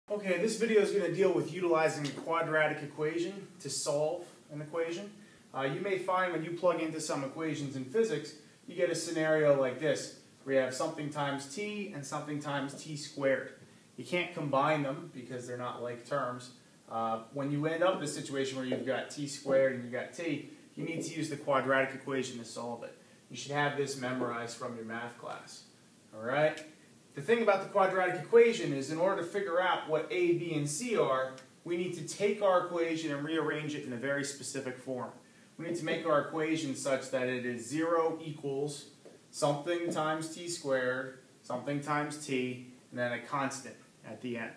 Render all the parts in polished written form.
Okay, this video is going to deal with utilizing a quadratic equation to solve an equation. You may find when you plug into some equations in physics, you get a scenario like this, where you have something times t and something times t squared. You can't combine them because they're not like terms. When you end up in a situation where you've got t squared and you've got t, you need to use the quadratic equation to solve it. You should have this memorized from your math class. Alright? The thing about the quadratic equation is in order to figure out what a, b, and c are, we need to take our equation and rearrange it in a very specific form. We need to make our equation such that it is 0 equals something times t squared, something times t, and then a constant at the end.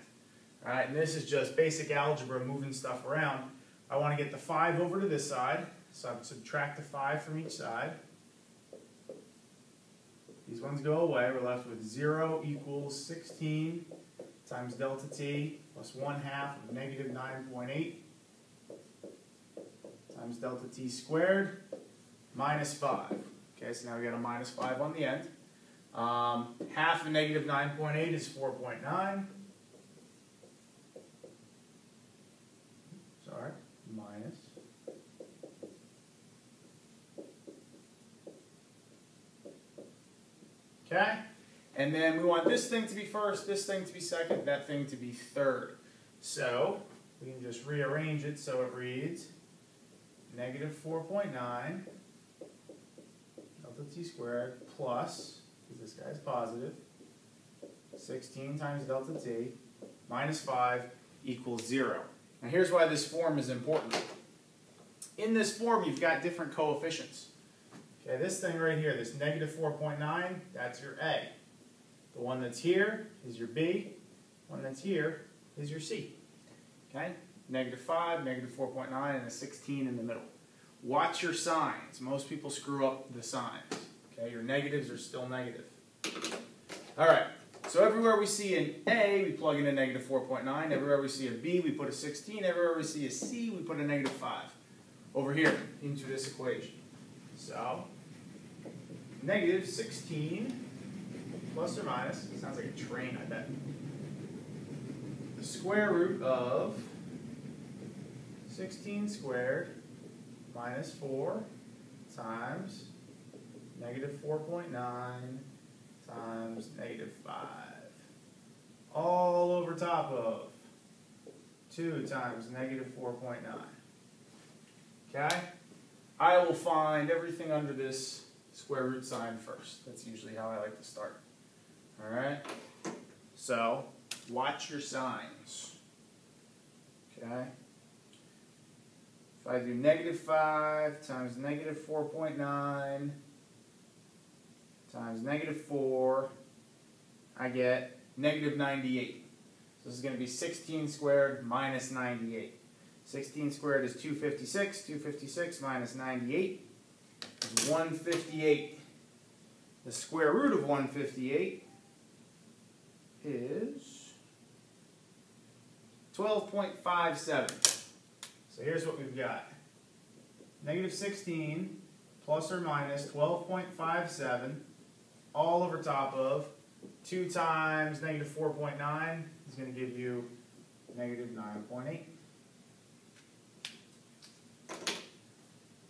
Alright, and this is just basic algebra, moving stuff around. I want to get the 5 over to this side, so I subtract the 5 from each side. These ones go away. We're left with 0 equals 16 times delta t plus 1/2 of negative 9.8 times delta t squared minus 5. Okay, so now we got a minus 5 on the end. Half of negative 9.8 is 4.9. Sorry, minus. Okay? And then we want this thing to be first, this thing to be second, that thing to be third. So we can just rearrange it so it reads negative 4.9 delta t squared plus, because this guy's positive, 16 times delta t minus 5 equals 0. Now here's why this form is important. In this form you've got different coefficients. Okay, this thing right here, this negative 4.9, that's your A. The one that's here is your B. The one that's here is your C. Okay? Negative 5, negative 4.9, and a 16 in the middle. Watch your signs. Most people screw up the signs. Okay, your negatives are still negative. Alright, so everywhere we see an A, we plug in a negative 4.9. Everywhere we see a B, we put a 16. Everywhere we see a C, we put a negative 5. Over here, into this equation. So, negative 16 plus or minus, sounds like a train, I bet, the square root of 16 squared minus 4 times negative 4.9 times negative 5. All over top of 2 times negative 4.9. Okay? I will find everything under this square root sign first. That's usually how I like to start. Alright? So, watch your signs. Okay? If I do negative 5 times negative 4.9 times negative 4, I get negative 98. So this is going to be 16 squared minus 98. 16 squared is 256. 256 minus 98 is 158. The square root of 158 is 12.57. So here's what we've got. Negative 16 plus or minus 12.57 all over top of 2 times negative 4.9 is going to give you negative 9.8.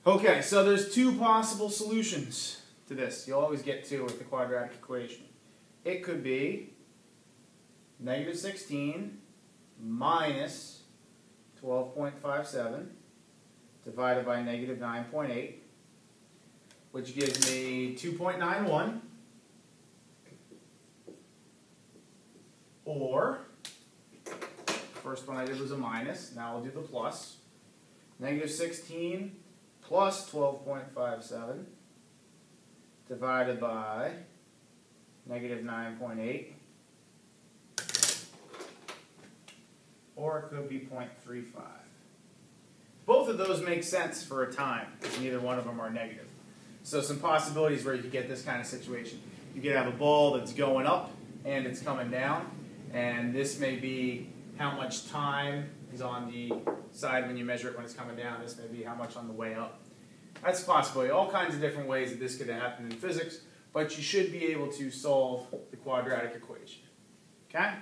Okay, so there's two possible solutions to this. You'll always get two with the quadratic equation. It could be negative 16 minus 12.57 divided by negative 9.8, which gives me 2.91. Or, first one I did was a minus, now I'll do the plus. Negative 16 plus 12.57 divided by negative 9.8, or it could be 0.35. Both of those make sense for a time, because neither one of them are negative. So some possibilities where you could get this kind of situation. You could have a ball that's going up and it's coming down, and this may be how much time is on the side when you measure it when it's coming down. This may be how much on the way up. That's a possibility. All kinds of different ways that this could happen in physics, but you should be able to solve the quadratic equation. Okay?